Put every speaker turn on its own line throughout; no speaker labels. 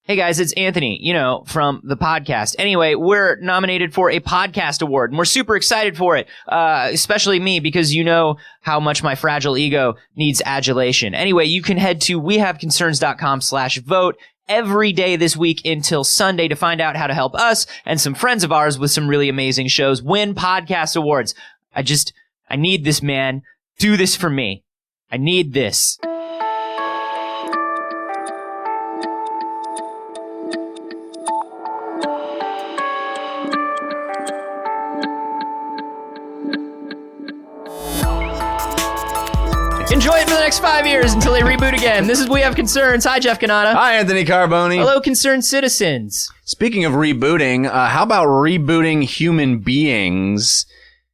Hey guys, it's Anthony, from the podcast. Anyway, we're nominated for a podcast award, and we're super excited for it, especially me, because you know how much my fragile ego needs adulation. Anyway, you can head to wehaveconcerns.com/vote every day this week until Sunday to find out how to help us and some friends of ours with some really amazing shows win podcast awards. I need this, man. Do this for me. I need this. Enjoy it for the next 5 years until they reboot again. This is We Have Concerns. Hi, Jeff Cannata.
Hi, Anthony Carboni.
Hello, concerned citizens.
Speaking of rebooting, how about rebooting human beings?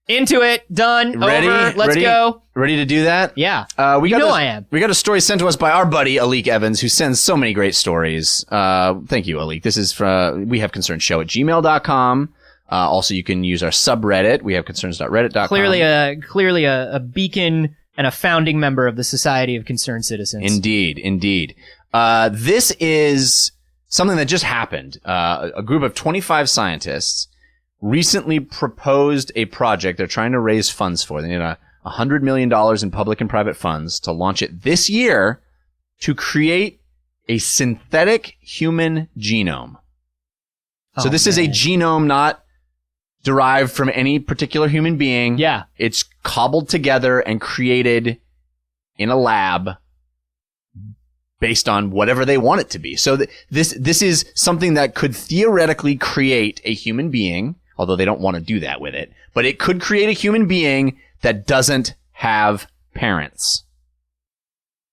Into it. Done.
Ready?
Over. Let's go.
Ready to do that?
Yeah. I am.
We got a story sent to us by our buddy, Alik Evans, who sends so many great stories. Thank you, Alik. This is from wehaveconcernshow@gmail.com. Also, you can use our subreddit, wehaveconcerns.reddit.com.
Clearly a beacon and a founding member of the Society of Concerned Citizens.
Indeed. This is something that just happened. A group of 25 scientists recently proposed a project they're trying to raise funds for. They need $100 million in public and private funds to launch it this year to create a synthetic human genome. So this is a genome not derived from any particular human being.
Yeah.
It's cobbled together and created in a lab based on whatever they want it to be. So this is something that could theoretically create a human being, although they don't want to do that with it, but it could create a human being that doesn't have parents.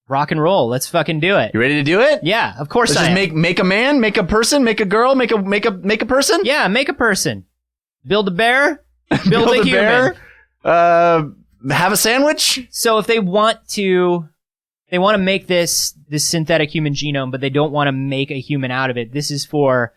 Rock and roll. Let's fucking do it.
You ready to do it?
Yeah, of course.
Let's just make a man, make a person, make a girl, make a person?
Yeah, make a person. Build a bear. Build a human.
Bear, have a sandwich.
So if they want to make this synthetic human genome, but they don't want to make a human out of it. This is for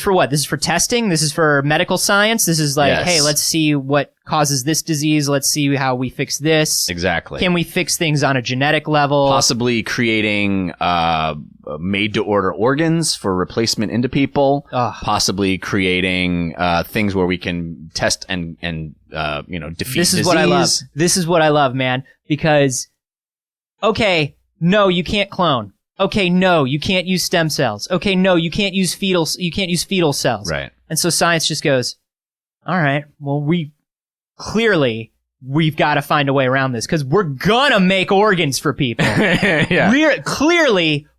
what? This is for testing. This is for medical science. This is like,
yes.
Hey, let's see what causes this disease. Let's see how we fix this.
Exactly.
Can we fix things on a genetic level?
Possibly creating made-to-order organs for replacement into people.
Ugh.
Possibly creating things where we can test and defeat disease.
This is what I love. This is what I love, man. Because, okay, no, you can't clone. Okay, no, you can't use stem cells. Okay, no, you can't use fetal cells.
Right.
And so science just goes, all right, well, we've got to find a way around this because we're gonna make organs for people.
Yeah.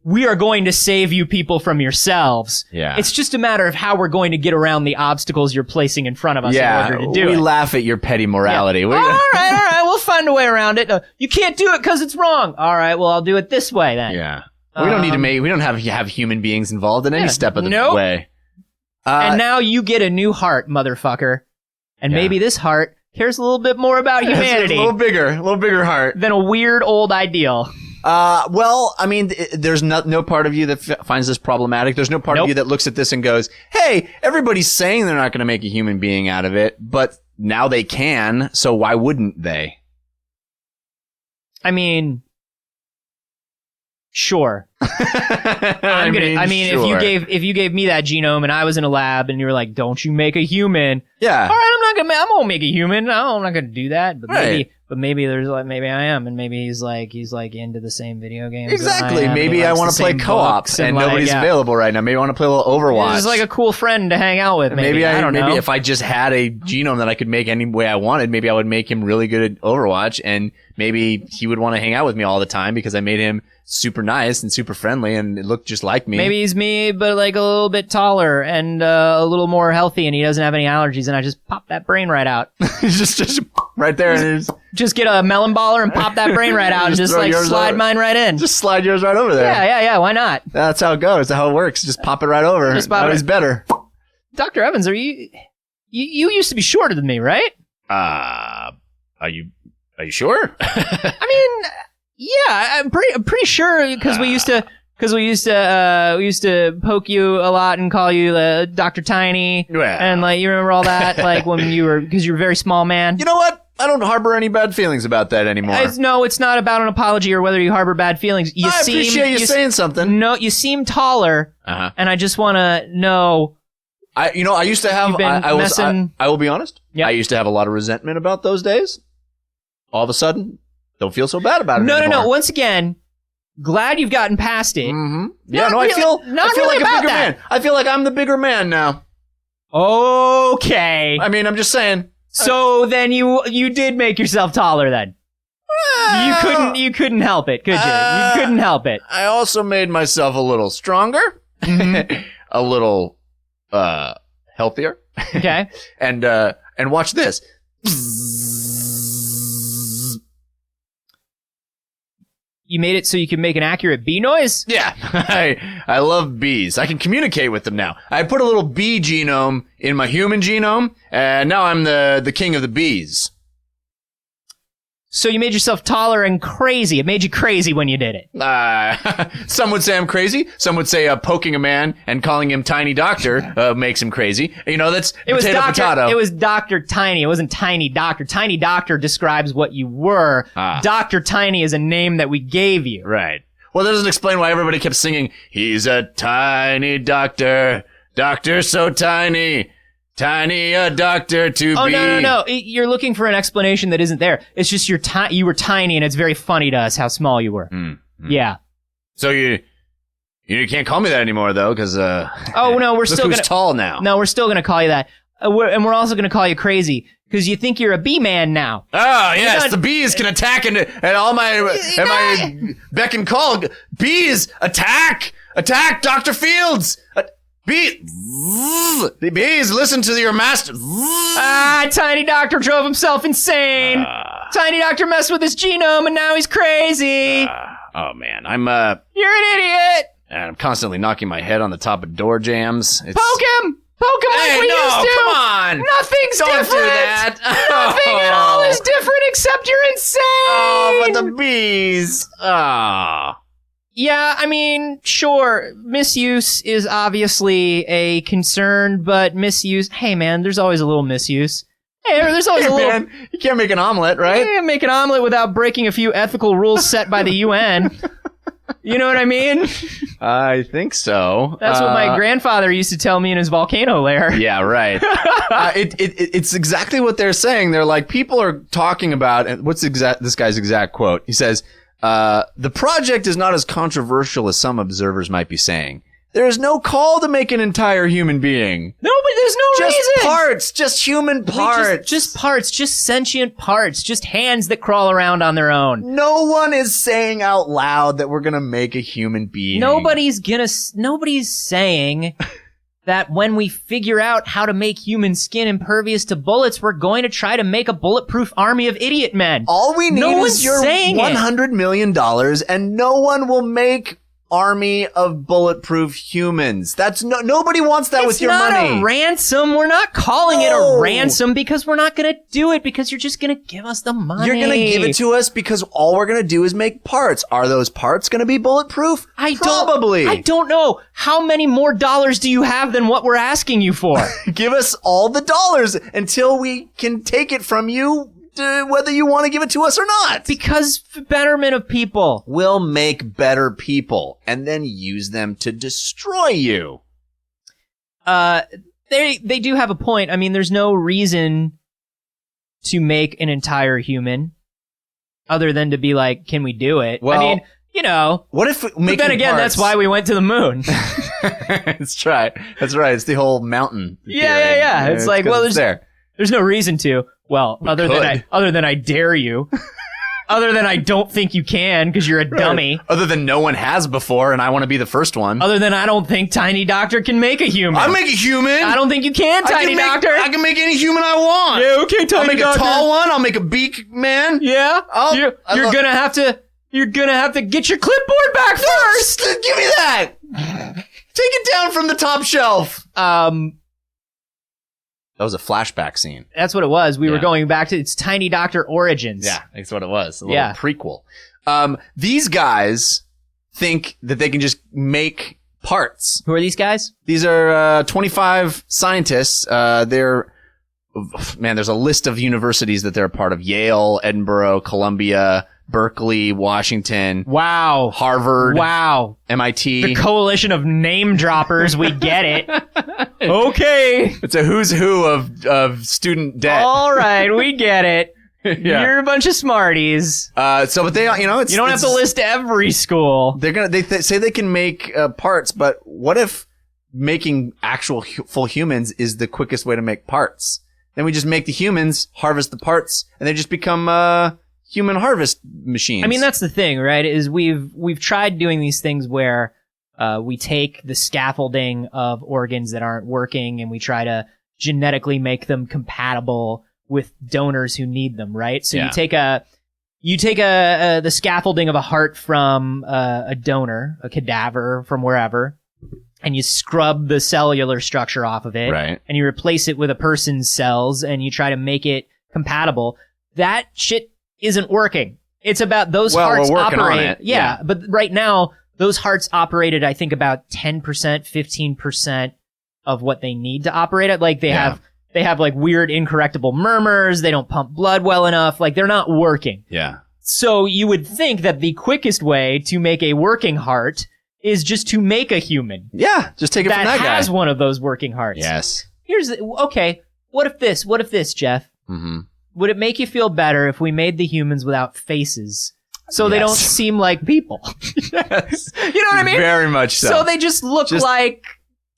We are going to save you people from yourselves.
Yeah.
It's just a matter of how we're going to get around the obstacles you're placing in front of us in order to do it.
We laugh at your petty morality.
Yeah. All right, we'll find a way around it. You can't do it because it's wrong. All right, well, I'll do it this way then.
Yeah. We don't need to we don't have human beings involved in any step of the way.
And now you get a new heart, motherfucker. And maybe this heart cares a little bit more about humanity.
It's a little bigger heart.
Than a weird old ideal.
Well, I mean, there's no part of you that finds this problematic. There's no part of you that looks at this and goes, hey, everybody's saying they're not going to make a human being out of it, but now they can, so why wouldn't they?
I mean, sure.
Sure.
If you gave me that genome and I was in a lab and you were like, don't you make a human?
Yeah.
All right, I'm gonna make a human. No, I'm not gonna do that. But maybe maybe I am, and maybe he's like into the same video games.
Exactly. Maybe I want to play co-op and nobody's available right now. Maybe I want to play a little Overwatch.
He's like a cool friend to hang out with. Maybe I don't know.
Maybe if I just had a genome that I could make any way I wanted, maybe I would make him really good at Overwatch, and maybe he would want to hang out with me all the time because I made him super nice and super friendly and it looked just like me.
Maybe he's me, but like a little bit taller and a little more healthy, and he doesn't have any allergies, and I just pop that brain right out.
just right there. And
just get a melon baller and pop that brain right out and just like slide mine right in.
Just slide yours right over there.
Yeah, why not?
That's how it goes. That's how it works. Just pop it right over. Always better.
Dr. Evans, are you used to be shorter than me, right?
Are you sure?
I mean, yeah, I'm pretty sure because we used to poke you a lot and call you Dr. Tiny, and like you remember all that, like when because you were a very small man.
You know what? don't harbor any bad feelings about that anymore.
No, it's not about an apology or whether you harbor bad feelings.
I appreciate you saying something.
No, you seem taller, and I just want to know.
I used to have. I will be honest.
Yep.
I used to have a lot of resentment about those days. All of a sudden, don't feel so bad about it anymore.
No. Once again, glad you've gotten past it.
Mm-hmm. Yeah, I feel like a bigger man. I feel like I'm the bigger man now.
Okay.
I mean, I'm just saying.
So then you did make yourself taller then. You couldn't help it, could you? You couldn't help it.
I also made myself a little stronger, a little healthier.
Okay.
And watch this.
You made it so you can make an accurate bee noise?
Yeah, I love bees. I can communicate with them now. I put a little bee genome in my human genome, and now I'm the king of the bees.
So you made yourself taller and crazy. It made you crazy when you did it.
Some would say I'm crazy. Some would say poking a man and calling him Tiny Doctor makes him crazy. That's potato.
It was Dr. Tiny. It wasn't Tiny Doctor. Tiny Doctor describes what you were. Dr. Tiny is a name that we gave you.
Right. Well, that doesn't explain why everybody kept singing, he's a tiny doctor, doctor so tiny. Tiny a doctor to be.
Oh, no. You're looking for an explanation that isn't there. It's just you were tiny, and it's very funny to us how small you were. Yeah.
So you can't call me that anymore, though, because
oh no, we're still
who's tall now.
No, we're still gonna call you that, and we're also gonna call you crazy because you think you're a bee man now.
Oh yes, the bees can attack and all my beck and call. Bees attack, Dr. Fields. Bees, listen to your master.
Tiny Doctor drove himself insane. Tiny Doctor messed with his genome and now he's crazy.
Oh man,
You're an idiot.
And I'm constantly knocking my head on the top of door jams.
Poke him like we used to.
Come on.
Nothing's different.
Don't do that.
Nothing at all is different except you're insane.
Oh, but the bees.
Yeah, I mean, sure, misuse is obviously a concern, but hey man, there's always a little misuse. Hey, there's always a little...
Man, you can't make an omelet, right?
You can't make an omelet without breaking a few ethical rules set by the UN. You know what I mean?
I think so.
That's what my grandfather used to tell me in his volcano lair.
Yeah, right. It's exactly what they're saying. They're like, people are talking about, and what's this guy's exact quote? He says, the project is not as controversial as some observers might be saying. There is no call to make an entire human being.
No, but there's no reason.
Just parts. Just human parts.
Just parts. Just sentient parts. Just hands that crawl around on their own.
No one is saying out loud that we're going to make a human being.
Nobody's saying that when we figure out how to make human skin impervious to bullets, we're going to try to make a bulletproof army of idiot men.
All we need is your $100 million, and no one will make army of bulletproof humans. Nobody wants that with your money.
It's not a ransom. We're not calling it a ransom because we're not going to do it because you're just going to give us the money.
You're going to give it to us because all we're going to do is make parts. Are those parts going to be bulletproof? Probably.
I don't know. How many more dollars do you have than what we're asking you for?
Give us all the dollars until we can take it from you, whether you want to give it to us or not.
Because betterment of people.
We'll make better people and then use them to destroy you.
They do have a point. I mean, there's no reason to make an entire human other than to be like, can we do it?
Well,
I mean,
what if
but then again, that's why we went to the moon.
That's right. It's the whole mountain.
Yeah. It's like, well, there's no reason to. Well, other than I dare you. Other than I don't think you can because you're a dummy.
Other than no one has before and I want to be the first one.
Other than I don't think Tiny Doctor can make a human.
I'll make a human.
I don't think you can, Tiny Doctor.
I can make any human I want.
Yeah, okay, Tiny Doctor.
I'll make a tall one. I'll make a beak man.
Yeah. You're gonna have to get your clipboard back first.
Give me that. Take it down from the top shelf. That was a flashback scene.
That's what it was. We were going back to its Tiny Doctor origins.
Yeah, that's what it was. A little prequel. These guys think that they can just make parts.
Who are these guys?
These are 25 scientists. They're man, there's a list of universities that they're a part of: Yale, Edinburgh, Columbia, Berkeley, Washington.
Wow.
Harvard.
Wow.
MIT.
The coalition of name droppers. We get it. Okay.
It's a who's who of student debt.
All right, we get it.
Yeah.
You're a bunch of smarties.
But they, it's
you don't have to list every school.
They say they can make parts, but what if making actual full humans is the quickest way to make parts? Then we just make the humans, harvest the parts, and they just become human harvest machines.
I mean, that's the thing, right? Is we've tried doing these things where we take the scaffolding of organs that aren't working and we try to genetically make them compatible with donors who need them, right? So
Yeah.
you take the scaffolding of a heart from a donor, a cadaver from wherever, and you scrub the cellular structure off of it,
Right.
and you replace it with a person's cells, and you try to make it compatible. That shit isn't working. It's about those hearts
we're working
operate.
on it.
Yeah, but right now those hearts operated, I think, about 10%, 15% of what they need to operate at. Like they have like weird incorrectable murmurs. They don't pump blood well enough. Like they're not working.
Yeah.
So you would think that the quickest way to make a working heart is just to make a human
Yeah. Just take it from that guy.
has one of those working hearts.
Yes.
Okay. What if this, Jeff?
Mm-hmm.
Would it make you feel better if we made the humans without faces? So they
Yes.
don't seem like people.
Yes.
You know what I mean?
Very much so.
So they just look like...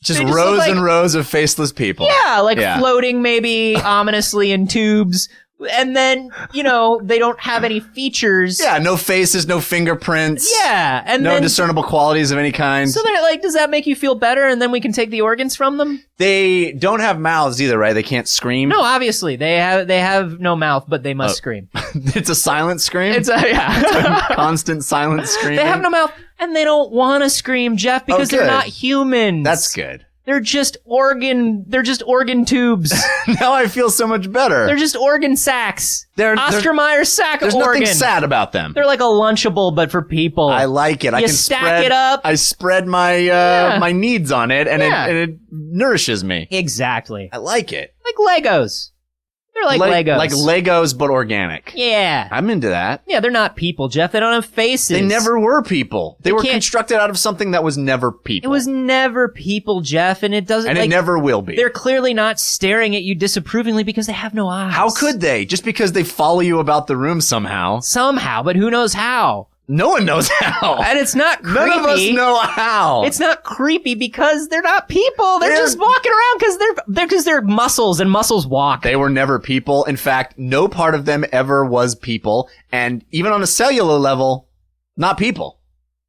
Just
they just
rows
look like-
and rows of faceless people.
Yeah, like
Yeah.
floating maybe ominously in tubes. And then, they don't have any features.
Yeah, no faces, no fingerprints.
Yeah. And
No
then...
discernible qualities of any kind.
So they're like, does that make you feel better? And then we can take the organs from them?
They don't have mouths either, right? They can't scream.
No, obviously. They have no mouth, but they must scream.
It's a silent scream.
It's a
Constant silent screaming.
They have no mouth, and they don't want to scream, Jeff, because they're
good.
not humans.
That's good.
They're just organ tubes.
Now I feel so much better.
They're just organ sacks.
They're-
Oscar Mayer's sack of
There's
organ.
nothing sad about them.
They're like a Lunchable, but for people.
I like it. I
You
can
stack
spread
it up.
I spread my my needs on it, and
Yeah.
it nourishes me.
Exactly.
I like it.
Like Legos. They're like Legos.
Like Legos, but organic.
Yeah.
I'm into that.
Yeah, they're not people, Jeff. They don't have faces.
They never were people. They were
can't-
constructed out of something that was never people.
It was never people, Jeff, and it doesn't.
and it never will be.
They're clearly not staring at you disapprovingly because they have no eyes.
How could they? Just because they follow you about the room somehow.
Somehow, but who knows how?
No one knows how.
And it's not creepy.
None of us know how.
It's not creepy because they're not people. They're
They're-
just walking around because they're muscles, and muscles walk.
They were never people. In fact, no part of them ever was people. And even on a cellular level, not people.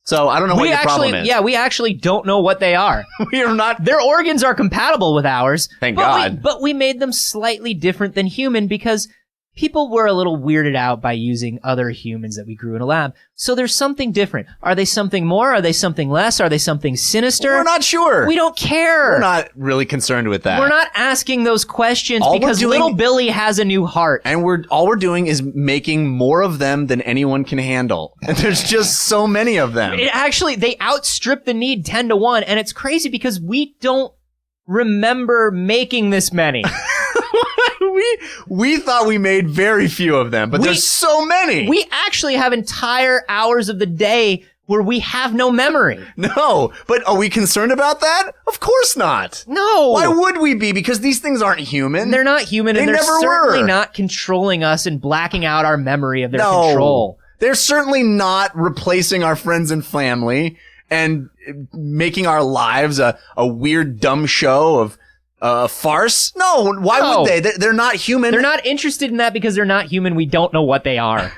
So I don't know what your problem is.
Yeah, we actually don't know what they are.
We are not.
Their organs are compatible with ours.
Thank
but
God.
But we made them slightly different than human because people were a little weirded out by using other humans that we grew in a lab. So there's something different. Are they something more? Are they something less? Are they something sinister?
We're not sure.
We don't care.
We're not really concerned with that.
We're not asking those questions
All we're
because
doing-
little Billy has a new heart.
And all we're doing is making more of them than anyone can handle. And there's just so many of them.
They outstrip the need 10-1, and it's crazy because we don't remember making this many.
we thought we made very few of them, but there's so many.
We actually have entire hours of the day where we have no memory.
No, but are we concerned about that? Of course not.
No.
Why would we be? Because these things aren't human.
They're not human,
They
and they're
never
certainly
were.
not controlling us and blacking out our memory of their
No.
control.
They're certainly not replacing our friends and family and making our lives a weird, dumb show of farce. No, why
No.
would they? They're not human.
They're not interested in that because they're not human. We don't know what they are.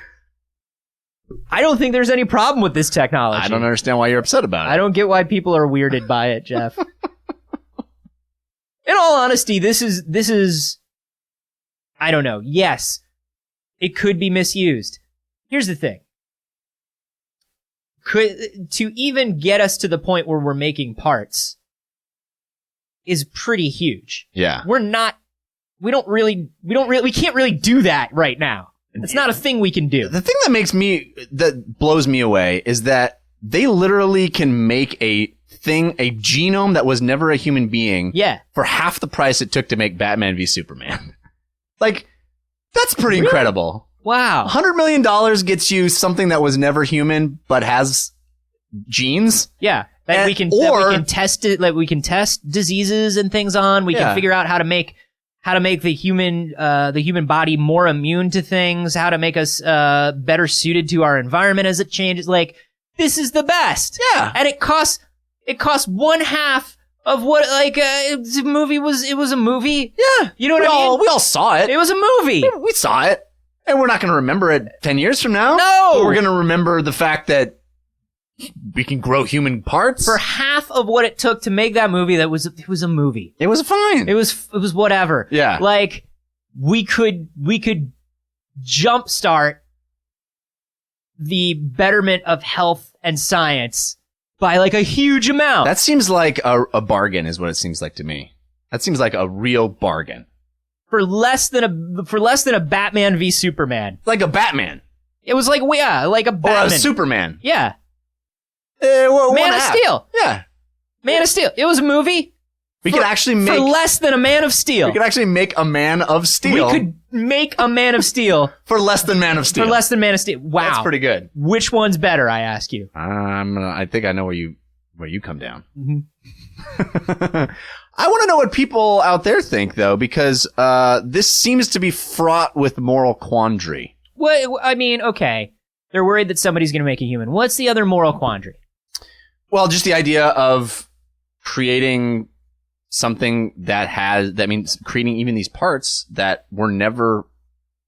I don't think there's any problem with this technology.
I don't understand why you're upset about it.
I don't get why people are weirded by it, Jeff. In all honesty, this is, I don't know. Yes, it could be misused. Here's the thing. To even get us to the point where we're making parts is pretty huge.
Yeah.
We can't really do that right now. It's not a thing we can do.
The thing that blows me away is that they literally can make a genome that was never a human being
Yeah.
for half the price it took to make Batman v Superman. Like, that's pretty incredible.
Wow.
$100 million gets you something that was never human, but has genes.
Yeah. That we can test it, like we can test diseases and things on. We can figure out how to make the human body more immune to things, how to make us better suited to our environment as it changes. Like, this is the best.
Yeah.
And it costs 1/2 of what, like, the movie was. It was a movie.
Yeah.
You know what I mean?
We all saw it.
It was a movie.
We saw it. And we're not going to remember it 10 years from now.
No.
But we're going to remember the fact that we can grow human parts.
For half of what it took to make that movie, it was a movie.
It was fine.
It was whatever.
Yeah.
Like, we could jumpstart the betterment of health and science by like a huge amount.
That seems like a bargain is what it seems like to me. That seems like a real bargain.
For less than a Batman v Superman.
Like a Batman.
It was like, yeah, like a Batman.
Or a Superman.
Yeah.
Man
Man of Steel.
Yeah.
Man of Steel. It was a movie.
We could actually make...
For less than a Man of Steel.
We could actually make a Man of Steel.
We could make a Man of Steel.
For less than Man of Steel.
For less than Man of Steel. Wow.
That's pretty good.
Which one's better, I ask you?
I think I know where you come down.
Mm-hmm.
I want to know what people out there think, though, because this seems to be fraught with moral quandary.
Well, I mean, okay. They're worried that somebody's going to make a human. What's the other moral quandary?
Well, just the idea of creating something that means creating even these parts that were never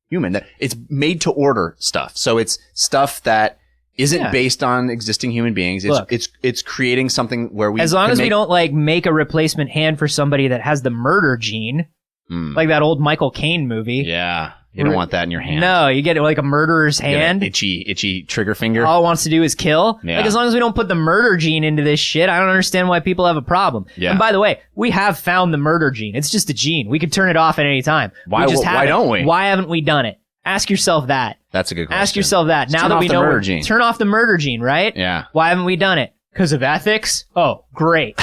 human. That it's made to order stuff. So it's stuff that isn't based on existing human beings. It's creating something where we,
as long as we don't like make a replacement hand for somebody that has the murder gene, like that old Michael Caine movie.
Yeah. You don't want that in your hand.
No, you get like a murderer's hand.
Itchy trigger finger.
All it wants to do is kill.
Yeah.
Like, as long as we don't put the murder gene into this shit, I don't understand why people have a problem.
Yeah.
And by the way, we have found the murder gene. It's just a gene. We could turn it off at any time.
Why don't we?
Why haven't we done it? Ask yourself that.
That's a good question.
Ask yourself that. Now that we know, turn off the murder gene, right?
Yeah.
Why haven't we done it? Because of ethics? Oh, great.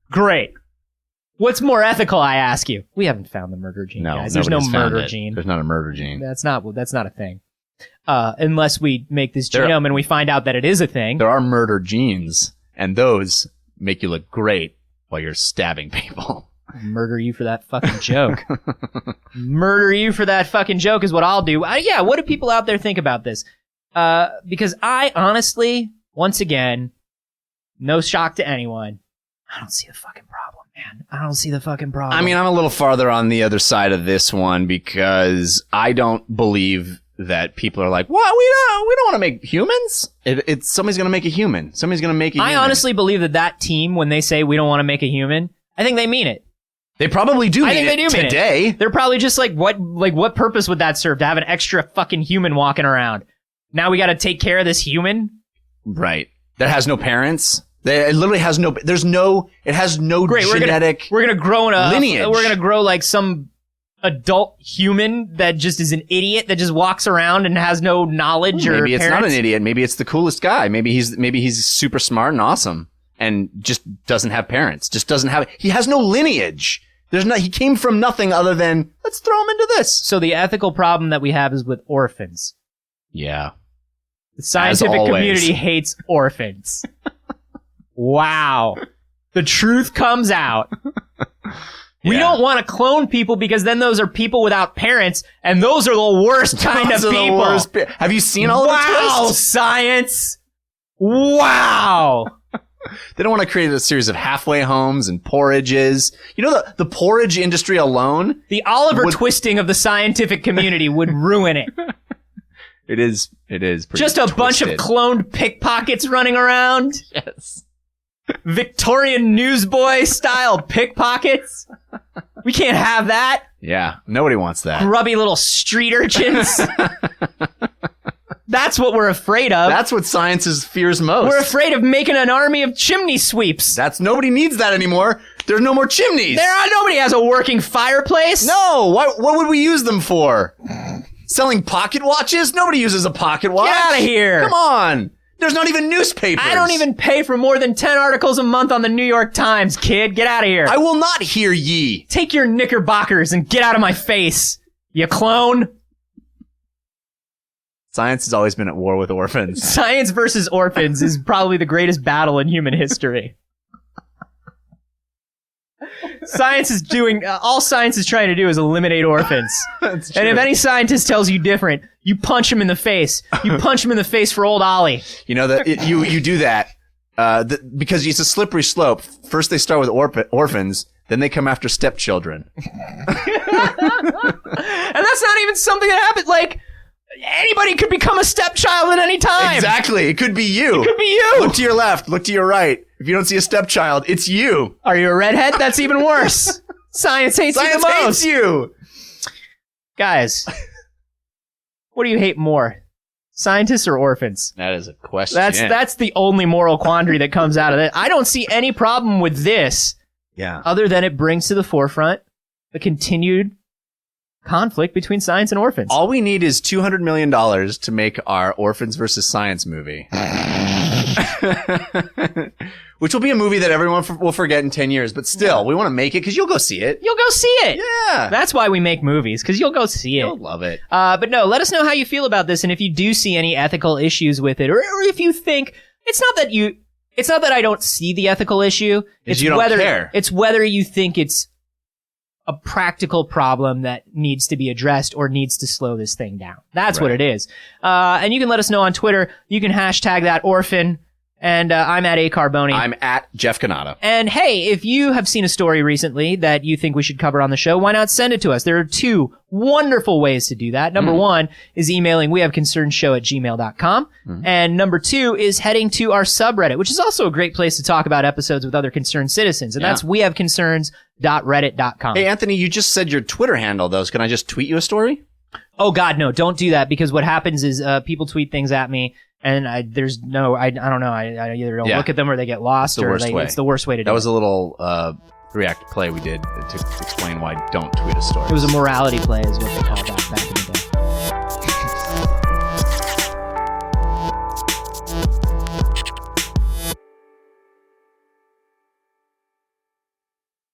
Great. What's more ethical, I ask you? We haven't found the murder gene, guys. There's no murder gene.
There's not a murder gene.
That's not a thing. Unless we make this genome and we find out that it is a thing.
There are murder genes, and those make you look great while you're stabbing people.
Murder you for that fucking joke. Murder you for that fucking joke is what I'll do. What do people out there think about this? Because I honestly, once again, no shock to anyone, I don't see the fucking problem, man. I don't see the fucking problem.
I mean, I'm a little farther on the other side of this one because I don't believe that people are like, well, we don't want to make humans. It's somebody's going to make a human. Somebody's going to make a human.
I honestly believe that team, when they say we don't want to make a human, I think they mean it.
They probably do mean it today.
They're probably just like, what purpose would that serve to have an extra fucking human walking around? Now we got to take care of this human?
Right. That has no parents. It literally has no, it has no genetic
we're gonna grow
lineage.
We're gonna grow like some adult human that just is an idiot that just walks around and has no knowledge or parents.
Maybe it's not an idiot. Maybe it's the coolest guy. Maybe he's super smart and awesome and just doesn't have parents. He has no lineage. He came from nothing other than, let's throw him into this.
So the ethical problem that we have is with orphans.
Yeah.
The scientific community hates orphans. Wow. The truth comes out. We don't want to clone people because then those are people without parents, and those are the worst kind of people.
Have you seen all the twists?
Wow, science. Wow.
They don't want to create a series of halfway homes and porridges. You know, the porridge industry alone?
The Oliver twisting of the scientific community would ruin it.
It is pretty
just a bunch of cloned pickpockets running around.
Yes.
Victorian newsboy style pickpockets. We can't have that.
Yeah, nobody wants that.
Grubby little street urchins. That's what we're afraid of.
That's what science fears most.
We're afraid of making an army of chimney sweeps.
Nobody needs that anymore. There's no more chimneys.
Nobody has a working fireplace.
No, what would we use them for? Selling pocket watches? Nobody uses a pocket watch.
Get out of here.
Come on. There's not even newspapers.
I don't even pay for more than 10 articles a month on the New York Times, kid. Get out of here.
I will not hear ye.
Take your knickerbockers and get out of my face. You clone.
Science has always been at war with orphans.
Science versus orphans is probably the greatest battle in human history. Science is doing... all science is trying to do is eliminate orphans.
That's
And if
true.
any scientist tells you different, you punch him in the face. You punch him in the face for old Ollie.
You know that you do that because it's a slippery slope. First they start with orphans, then they come after stepchildren.
And that's not even something that happened. Like, anybody could become a stepchild at any time.
Exactly. It could be you.
It could be you.
Look to your left. Look to your right. If you don't see a stepchild, it's you.
Are you a redhead? That's even worse. Science hates you the
Science
most.
hates you.
Guys, what do you hate more? Scientists or orphans?
That is a question.
That's the only moral quandary that comes out of it. I don't see any problem with this
yeah.
other than it brings to the forefront the continued conflict between science and orphans.
All we need is $200 million to make our Orphans versus Science movie. Which will be a movie that everyone will forget in 10 years. But still, we want to make it because you'll go see it.
You'll go see it.
Yeah.
That's why we make movies, because you'll go see it.
You'll love it.
But no, let us know how you feel about this, and if you do see any ethical issues with it, or if you think it's not that I don't see the ethical issue. It's
you don't
whether
care.
It's whether you think it's a practical problem that needs to be addressed or needs to slow this thing down. That's what
Right.
it is. And you can let us know on Twitter. You can hashtag that orphan. And I'm at A Carboni.
I'm at Jeff Canada.
And hey, if you have seen a story recently that you think we should cover on the show, why not send it to us? There are two wonderful ways to do that. Number one is emailing wehaveconcernshow@gmail.com. And number two is heading to our subreddit, which is also a great place to talk about episodes with other concerned citizens. And that's wehaveconcerns.reddit.com.
Hey, Anthony, you just said your Twitter handle, though. Can I just tweet you a story?
Oh, God, no. Don't do that, because what happens is people tweet things at me. And I don't know. I either don't look at them or they get lost, or it's the worst way to do it.
That was a little react play we did to explain why don't tweet a story.
It was a morality play is what they called that back in the day.